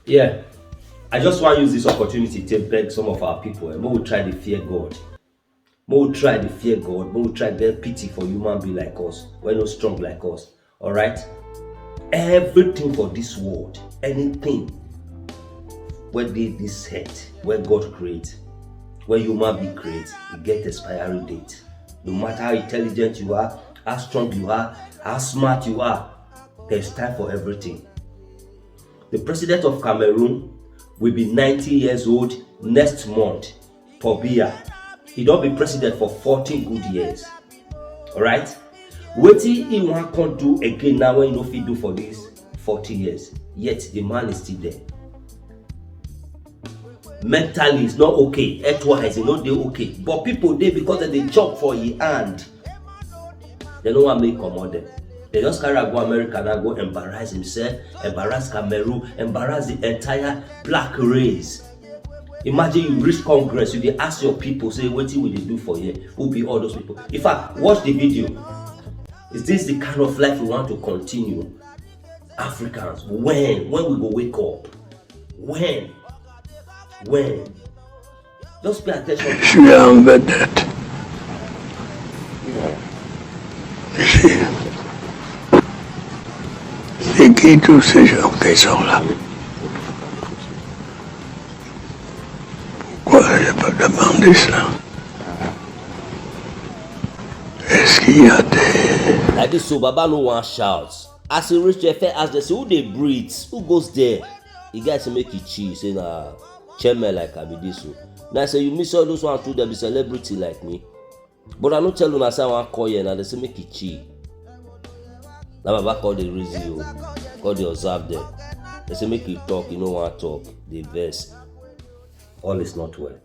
Yeah, I just want to use this opportunity to beg some of our people and we try to fear God. We try to fear God. We try to get pity for human being like us. We're not strong like us. All right? Everything for this world, anything where this head, where God creates, where human being creates, it gets expiry date. No matter how intelligent you are, how strong you are, how smart you are, there's time for everything. The president of Cameroon will be 90 years old next month. Paul Biya. He don't be president for 14 good years. Alright? Wetin he wan come do again now when he no fit do for this 40 years. Yet the man is still there. Mentally it's not okay. Health-wise e no dey okay. But people dey because dem dey chop for him hand. They no wan make comot dem. They just carry am go America now, go embarrass himself, embarrass Cameroon, embarrass the entire black race. Imagine you reach Congress, you dey ask your people, say, wetin we dey do for here? Who be all those people? In fact, watch the video. Is this the kind of life we want to continue? Africans, when we go wake up? When? Just pay attention. Je suis en vedette. C'est qui tous ces gens qui sont là? Pourquoi je peux demander ça? Est-ce qu'il y a des... Like this, so Baba no one shout. As he reach there, first ask them, say, who they breathe? Who goes there? The guy say make it chill, say nah, chairman like I be this one. Now I say you miss all those ones too, they be celebrity like me. But I no tell you, I say I want call you, and they say make it chill. Now Baba call the reason, call the observe them. They say make you talk, you know want talk. They vex. All is not well.